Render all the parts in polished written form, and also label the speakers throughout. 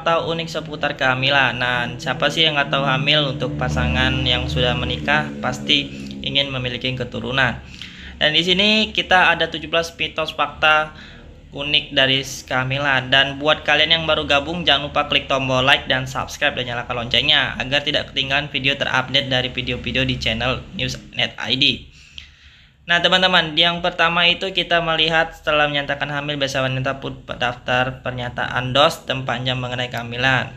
Speaker 1: Tahu unik seputar kehamilan. Nah, siapa sih yang nggak tahu hamil? Untuk pasangan yang sudah menikah pasti ingin memiliki keturunan. Dan di sini kita ada 17 mitos fakta unik dari kehamilan. Dan buat kalian yang baru gabung, jangan lupa klik tombol like dan subscribe dan nyalakan loncengnya agar tidak ketinggalan video terupdate dari video-video di channel Newsnet ID. Nah teman-teman, yang pertama itu kita melihat setelah menyatakan hamil biasa wanita pun daftar pernyataan DOS dan panjang mengenai kehamilan.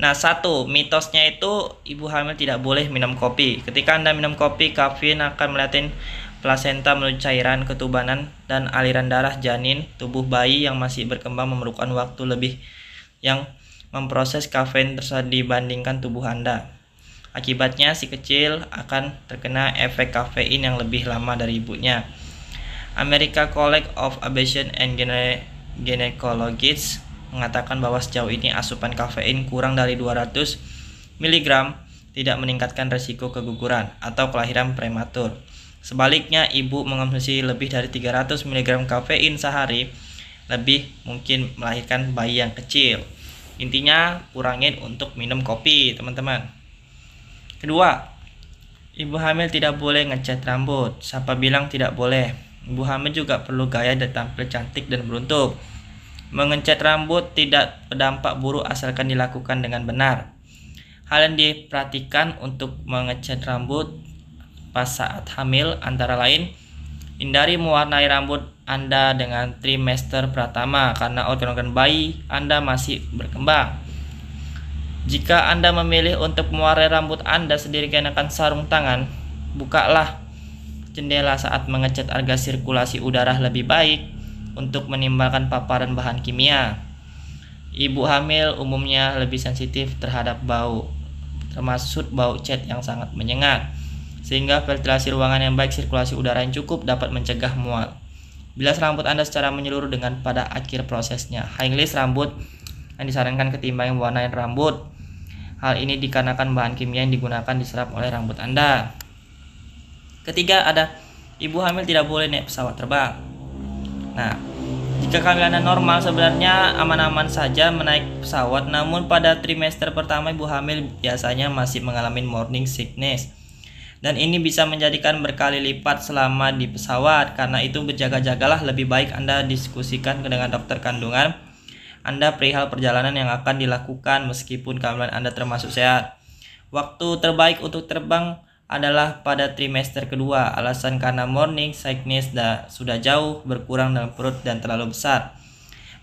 Speaker 1: Nah satu, mitosnya itu ibu hamil tidak boleh minum kopi. Ketika Anda minum kopi, kafein akan melatih plasenta menuju cairan ketubanan dan aliran darah janin. Tubuh bayi yang masih berkembang memerlukan waktu lebih yang memproses kafein tersebut dibandingkan tubuh Anda. Akibatnya si kecil akan terkena efek kafein yang lebih lama dari ibunya. American College of Obstetricians and Gynecologists mengatakan bahwa sejauh ini asupan kafein kurang dari 200 mg tidak meningkatkan risiko keguguran atau kelahiran prematur. Sebaliknya, ibu mengonsumsi lebih dari 300 mg kafein sehari lebih mungkin melahirkan bayi yang kecil. Intinya, kurangin untuk minum kopi, teman-teman. Kedua, ibu hamil tidak boleh ngecat rambut. Siapa bilang tidak boleh? Ibu hamil juga perlu gaya dan tampil cantik dan beruntung. Mengecat rambut tidak berdampak buruk asalkan dilakukan dengan benar. Hal yang diperhatikan untuk mengecat rambut pas saat hamil antara lain, hindari mewarnai rambut Anda dengan trimester pertama karena organ-organ bayi Anda masih berkembang. Jika Anda memilih untuk mewarnai rambut Anda sendiri kenakan sarung tangan, bukalah jendela saat mengecat agar sirkulasi udara lebih baik untuk menimbulkan paparan bahan kimia. Ibu hamil umumnya lebih sensitif terhadap bau, termasuk bau cat yang sangat menyengat, sehingga ventilasi ruangan yang baik, sirkulasi udara yang cukup dapat mencegah mual. Bilas rambut Anda secara menyeluruh dengan pada akhir prosesnya. Highlight rambut yang disarankan ketimbang mewarnai rambut. Hal ini dikarenakan bahan kimia yang digunakan diserap oleh rambut Anda. Ketiga, ada ibu hamil tidak boleh naik pesawat terbang. Nah, jika kehamilan normal sebenarnya aman-aman saja menaik pesawat, namun pada trimester pertama ibu hamil biasanya masih mengalami morning sickness. Dan ini bisa menjadikan berkali lipat selama di pesawat. Karena itu berjaga-jagalah, lebih baik Anda diskusikan dengan dokter kandungan Anda perihal perjalanan yang akan dilakukan meskipun kehamilan Anda termasuk sehat. Waktu terbaik untuk terbang adalah pada trimester kedua. Alasan karena morning sickness sudah jauh berkurang dalam perut dan terlalu besar.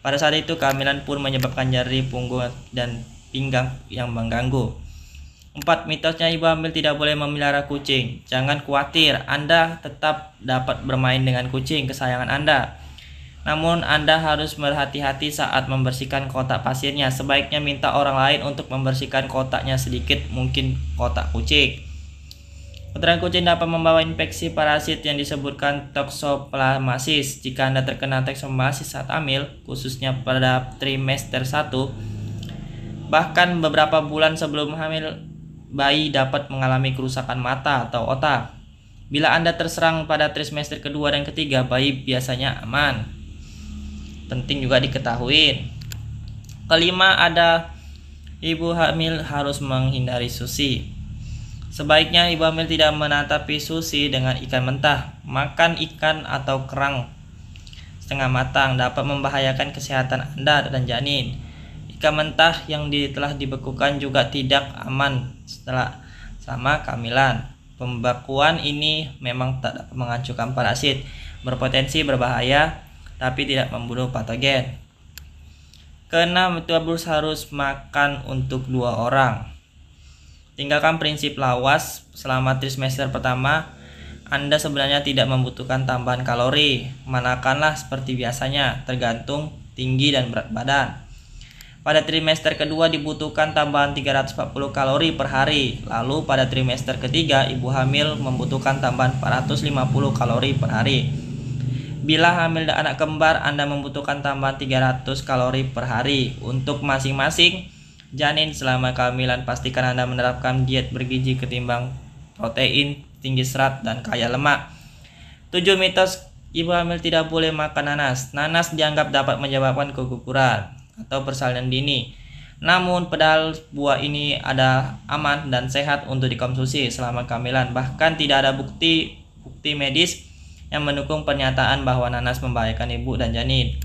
Speaker 1: Pada saat itu kehamilan pun menyebabkan nyeri punggung dan pinggang yang mengganggu. 4. Mitosnya ibu hamil tidak boleh memelihara kucing. Jangan khawatir, Anda tetap dapat bermain dengan kucing kesayangan Anda. Namun Anda harus berhati-hati saat membersihkan kotak pasirnya. Sebaiknya minta orang lain untuk membersihkan kotaknya sedikit mungkin kotak kucing. Kotoran kucing dapat membawa infeksi parasit yang disebutkan toxoplasmosis. Jika Anda terkena toxoplasmosis saat hamil, khususnya pada trimester 1, bahkan beberapa bulan sebelum hamil, bayi dapat mengalami kerusakan mata atau otak. Bila Anda terserang pada trimester kedua dan ketiga, bayi biasanya aman. Penting juga diketahui. Kelima, ada ibu hamil harus menghindari sushi. Sebaiknya ibu hamil tidak menatapi sushi dengan ikan mentah. Makan ikan atau kerang setengah matang dapat membahayakan kesehatan Anda dan janin. Ikan mentah yang telah dibekukan juga tidak aman selama kehamilan. Pembekuan ini memang tak dapat menghancurkan parasit, berpotensi berbahaya, tapi tidak membunuh patogen. Keenam, tubuh harus makan untuk 2 orang. Tinggalkan prinsip lawas. Selama trimester pertama, Anda sebenarnya tidak membutuhkan tambahan kalori. Makanlah seperti biasanya, tergantung tinggi dan berat badan. Pada trimester kedua dibutuhkan tambahan 340 kalori per hari. Lalu pada trimester ketiga, ibu hamil membutuhkan tambahan 450 kalori per hari. Bila hamil dan anak kembar, Anda membutuhkan tambahan 300 kalori per hari. Untuk masing-masing janin selama kehamilan, pastikan Anda menerapkan diet bergizi ketimbang protein, tinggi serat, dan kaya lemak. 7. Mitos ibu hamil tidak boleh makan nanas. Nanas dianggap dapat menyebabkan keguguran atau persalinan dini. Namun padahal buah ini ada aman dan sehat untuk dikonsumsi selama kehamilan. Bahkan tidak ada bukti medis yang mendukung pernyataan bahwa nanas membahayakan ibu dan janin.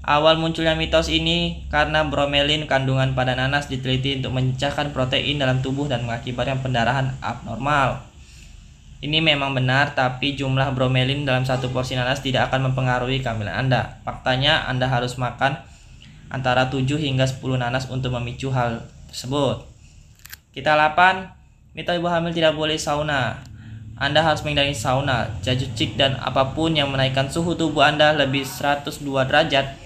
Speaker 1: Awal munculnya mitos ini karena bromelin kandungan pada nanas diteliti untuk memecahkan protein dalam tubuh dan mengakibatkan pendarahan abnormal. Ini memang benar, tapi jumlah bromelin dalam satu porsi nanas tidak akan mempengaruhi kehamilan Anda. Faktanya, Anda harus makan antara 7 hingga 10 nanas untuk memicu hal tersebut. Kita 8. Mitos ibu hamil tidak boleh sauna. Anda harus menghindari sauna, jajucik, dan apapun yang menaikkan suhu tubuh Anda lebih 102 derajat.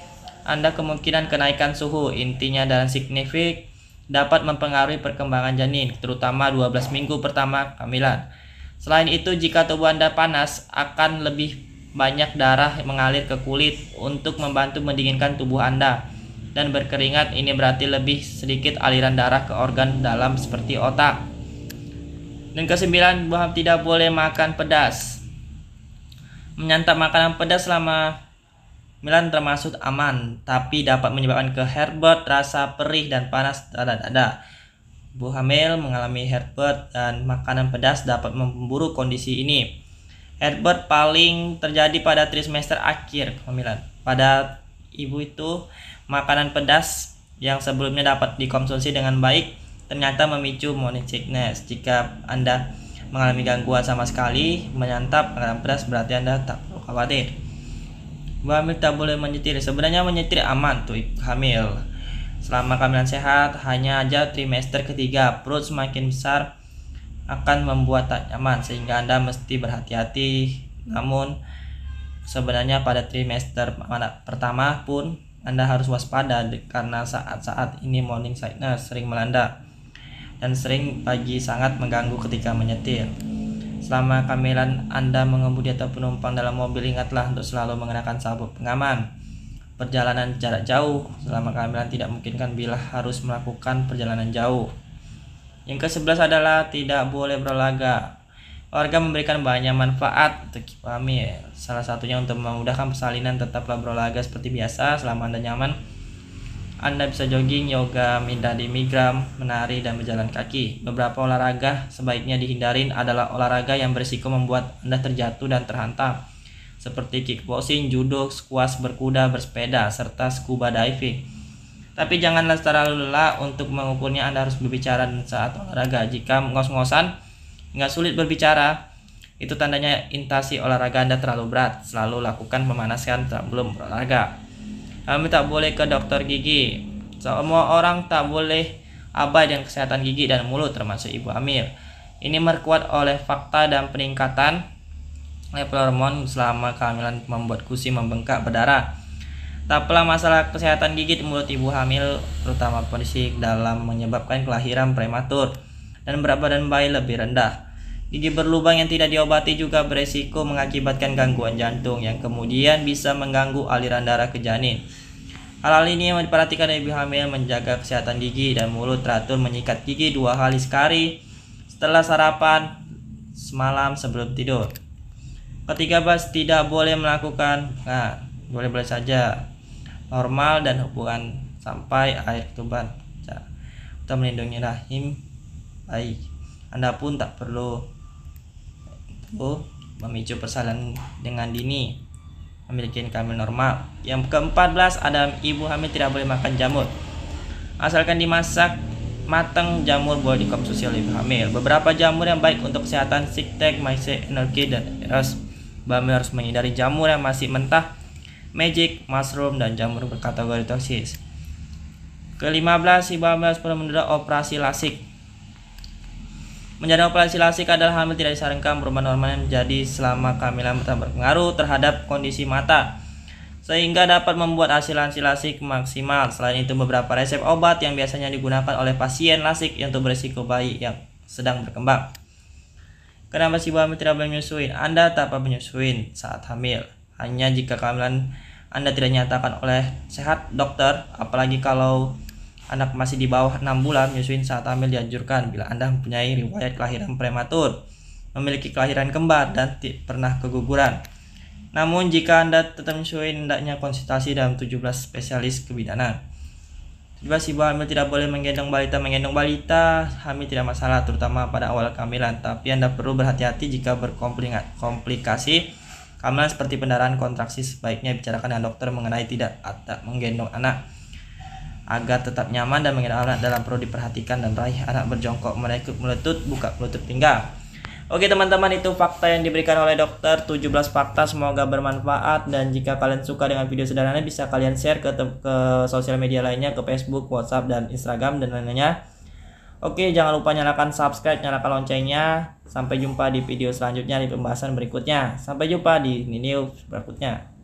Speaker 1: Anda kemungkinan kenaikan suhu intinya dan signifik dapat mempengaruhi perkembangan janin, terutama 12 minggu pertama kehamilan. Selain itu, jika tubuh Anda panas, akan lebih banyak darah mengalir ke kulit untuk membantu mendinginkan tubuh Anda. Dan berkeringat, ini berarti lebih sedikit aliran darah ke organ dalam seperti otak. Dan ke-9, ibu hamil tidak boleh makan pedas. Menyantap makanan pedas selama kehamilan termasuk aman, tapi dapat menyebabkan heartburn, rasa perih dan panas pada dada. Ibu hamil mengalami heartburn dan makanan pedas dapat memburuk kondisi ini. Heartburn paling terjadi pada trimester akhir kehamilan. Pada ibu itu, makanan pedas yang sebelumnya dapat dikonsumsi dengan baik ternyata memicu morning sickness. Jika Anda mengalami gangguan sama sekali menyantap makanan pedas, berarti Anda tak perlu khawatir. Ibu hamil tak boleh menyetir. Sebenarnya menyetir aman tuh ibu hamil. Selama kehamilan sehat, hanya aja trimester ketiga perut semakin besar akan membuat tak nyaman sehingga Anda mesti berhati-hati. Namun sebenarnya pada trimester pertama pun Anda harus waspada karena saat-saat ini morning sickness sering melanda dan sering pagi sangat mengganggu ketika menyetir. Selama kehamilan Anda mengemudi atau penumpang dalam mobil, ingatlah untuk selalu mengenakan sabuk pengaman. Perjalanan jarak jauh selama kehamilan tidak memungkinkan bila harus melakukan perjalanan jauh. Yang ke-11 adalah tidak boleh berolahraga. Olahraga memberikan banyak manfaat untuk ibu hamil. Salah satunya untuk memudahkan persalinan. Tetaplah berolahraga seperti biasa selama Anda nyaman. Anda bisa jogging, yoga, mindadi migram, menari, dan berjalan kaki. Beberapa olahraga sebaiknya dihindarin adalah olahraga yang berisiko membuat Anda terjatuh dan terhantam, seperti kickboxing, judo, squash, berkuda, bersepeda, serta scuba diving. Tapi janganlah terlalu lelah untuk mengukurnya. Anda harus berbicara saat olahraga. Jika ngos-ngosan, nggak sulit berbicara, itu tandanya intensasi olahraga Anda terlalu berat. Selalu lakukan pemanasan sebelum berolahraga. Kami tak boleh ke dokter gigi. Semua orang tak boleh abai dengan kesehatan gigi dan mulut, termasuk ibu hamil. Ini memperkuat oleh fakta dan peningkatan level hormon selama kehamilan membuat gusi membengkak berdarah. Tak pula masalah kesehatan gigi mulut ibu hamil, terutama kondisi dalam menyebabkan kelahiran prematur dan berat badan bayi lebih rendah. Gigi berlubang yang tidak diobati juga beresiko mengakibatkan gangguan jantung yang kemudian bisa mengganggu aliran darah ke janin. Hal-hal ini yang diperhatikan ibu hamil menjaga kesehatan gigi dan mulut, teratur menyikat gigi 2 kali sekali setelah sarapan semalam sebelum tidur. Ke-13, tidak boleh melakukan boleh-boleh saja normal dan hubungan sampai air ketuban untuk melindungi rahim bayi. Anda pun tak perlu memicu persalinan dengan dini, memiliki kehamilan normal. Yang ke-14 ada ibu hamil tidak boleh makan jamur. Asalkan dimasak matang, jamur boleh dikonsumsi oleh ibu hamil. Beberapa jamur yang baik untuk kesehatan: Siktek, Maise, Energi, dan Eros. Ibu hamil harus menghindari jamur yang masih mentah, magic, mushroom, dan jamur berkategori toksis. Ke-15, ibu hamil harus perlu menunda operasi lasik. Menjalani operasi lasik adalah hamil tidak disarankan. Perubahan hormon yang terjadi selama kehamilan berpengaruh terhadap kondisi mata, sehingga dapat membuat hasil lasik maksimal. Selain itu, beberapa resep obat yang biasanya digunakan oleh pasien lasik untuk berisiko bayi yang sedang berkembang. Kenapa ibu hamil tidak boleh menyusui? Anda tak perlu menyusui saat hamil, hanya jika kehamilan Anda tidak dinyatakan oleh sehat dokter, apalagi kalau anak masih di bawah 6 bulan. Menyusui saat hamil dianjurkan bila Anda mempunyai riwayat kelahiran prematur, memiliki kelahiran kembar, dan tidak pernah keguguran. Namun jika Anda tetap menyusui, hendaknya konsultasi dalam 17 spesialis kebidanan. 17 ibu hamil tidak boleh menggendong balita. Menggendong balita hamil tidak masalah, terutama pada awal kehamilan, tapi Anda perlu berhati-hati jika berkomplikasi kehamilan seperti pendarahan, kontraksi. Sebaiknya bicarakan dengan dokter mengenai tidak menggendong anak agar tetap nyaman, dan menggendong anak dalam perlu diperhatikan dan raih anak berjongkok, menekuk melutut, buka penutup pinggang. Oke teman-teman, itu fakta yang diberikan oleh dokter, 17 fakta, semoga bermanfaat. Dan jika kalian suka dengan video sederhana, bisa kalian share ke sosial media lainnya, ke Facebook, WhatsApp, dan Instagram, dan lainnya. Oke, jangan lupa nyalakan subscribe, nyalakan loncengnya. Sampai jumpa di video selanjutnya, di pembahasan berikutnya. Sampai jumpa di video berikutnya.